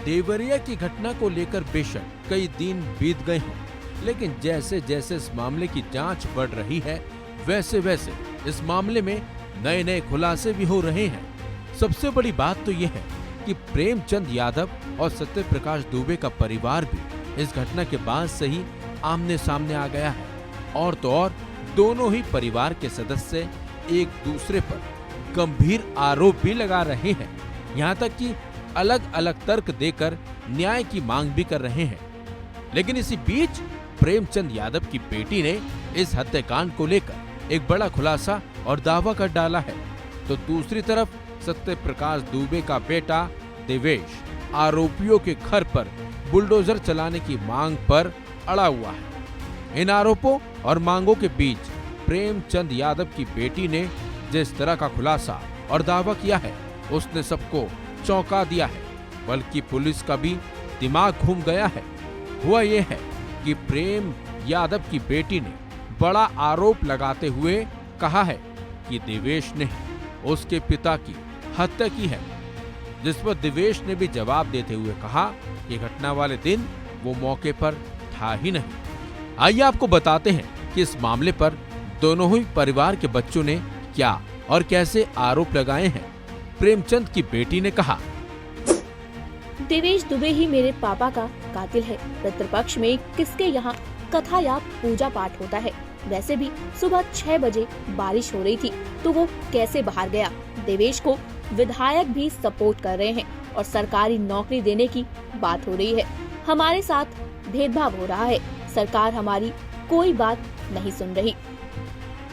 देवरिया की घटना को लेकर बेशक कई दिन बीत गए हों, लेकिन जैसे जैसे इस मामले की जांच बढ़ रही है, वैसे वैसे इस मामले में नए नए खुलासे भी हो रहे हैं। सबसे बड़ी बात तो यह है कि प्रेमचंद यादव और सत्य प्रकाश दुबे का परिवार भी इस घटना के बाद से ही आमने सामने आ गया है। और तो और दोनों ही परिवार के सदस्य एक दूसरे पर गंभीर आरोप भी लगा रहे हैं। यहाँ तक कि अलग अलग तर्क देकर न्याय की मांग भी कर रहे हैं। लेकिन इसी बीच प्रेमचंद यादव की बेटी ने इस हत्याकांड को लेकर एक बड़ा खुलासा और दावा कर डाला है, तो दूसरी तरफ सत्य प्रकाश दुबे का बेटा देवेश आरोपियों के घर पर बुलडोजर चलाने की मांग पर अड़ा हुआ है। इन आरोपों और मांगों के बीच प्रेमचंद यादव की बेटी ने जिस तरह का खुलासा और दावा किया है, उसने सबको चौंका दिया है, बल्कि पुलिस का भी दिमाग घूम गया है। हुआ यह है कि प्रेम यादव की बेटी ने बड़ा आरोप लगाते हुए कहा है कि देवेश ने उसके पिता की हत्या की है, जिस पर देवेश ने भी जवाब देते हुए कहा कि घटना वाले दिन वो मौके पर था ही नहीं। आइए आपको बताते हैं कि इस मामले पर दोनों ही परिवार के बच्चों ने क्या और कैसे आरोप लगाए हैं। प्रेमचंद की बेटी ने कहा, देवेश दुबे ही मेरे पापा का कातिल है। पितृपक्ष में किसके यहाँ कथा या पूजा पाठ होता है। वैसे भी सुबह 6 बजे बारिश हो रही थी, तो वो कैसे बाहर गया। देवेश को विधायक भी सपोर्ट कर रहे हैं और सरकारी नौकरी देने की बात हो रही है। हमारे साथ भेदभाव हो रहा है। सरकार हमारी कोई बात नहीं सुन रही।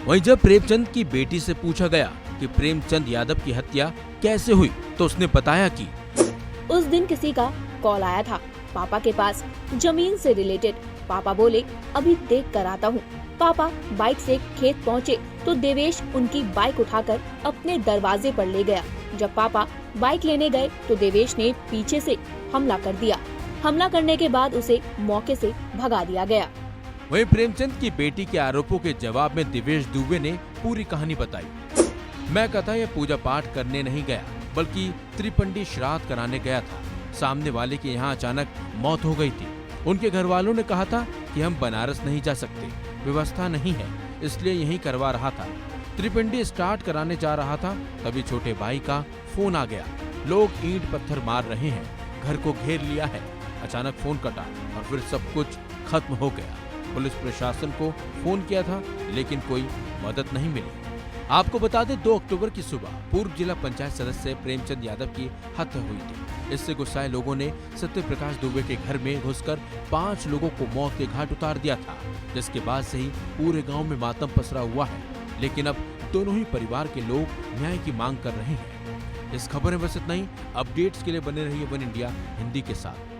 वहीं जब प्रेमचंद की बेटी से पूछा गया कि प्रेमचंद यादव की हत्या कैसे हुई, तो उसने बताया कि उस दिन किसी का कॉल आया था पापा के पास, जमीन से रिलेटेड। पापा बोले अभी देख कर आता हूँ। पापा बाइक से खेत पहुँचे तो देवेश उनकी बाइक उठाकर अपने दरवाजे पर ले गया। जब पापा बाइक लेने गए तो देवेश ने पीछे से हमला कर दिया। हमला करने के बाद उसे मौके से भगा दिया गया। वहीं प्रेमचंद की बेटी के आरोपों के जवाब में देवेश दुबे ने पूरी कहानी बताई। मैं कथा या पूजा पाठ करने नहीं गया, बल्कि त्रिपंडी श्राद्ध कराने गया था। सामने वाले के यहाँ अचानक मौत हो गई थी। उनके घर वालों ने कहा था कि हम बनारस नहीं जा सकते, व्यवस्था नहीं है, इसलिए यहीं करवा रहा था। त्रिपिंडी स्टार्ट कराने जा रहा था, तभी छोटे भाई का फोन आ गया। लोग ईंट पत्थर मार रहे हैं, घर को घेर लिया है। अचानक फोन कटा और फिर सब कुछ खत्म हो गया। पुलिस प्रशासन को फोन किया था, लेकिन कोई मदद नहीं मिली। आपको बता दें 2 अक्टूबर की सुबह पूर्व जिला पंचायत सदस्य प्रेमचंद यादव की हत्या हुई थी। इससे गुस्साए लोगों ने सत्य प्रकाश दुबे के घर में घुसकर 5 लोगों को मौत के घाट उतार दिया था, जिसके बाद से ही पूरे गांव में मातम पसरा हुआ है। लेकिन अब दोनों ही परिवार के लोग न्याय की मांग कर रहे हैं। इस खबर में बस इतना ही। अपडेट्स के लिए बने रहिए वन इंडिया हिंदी के साथ।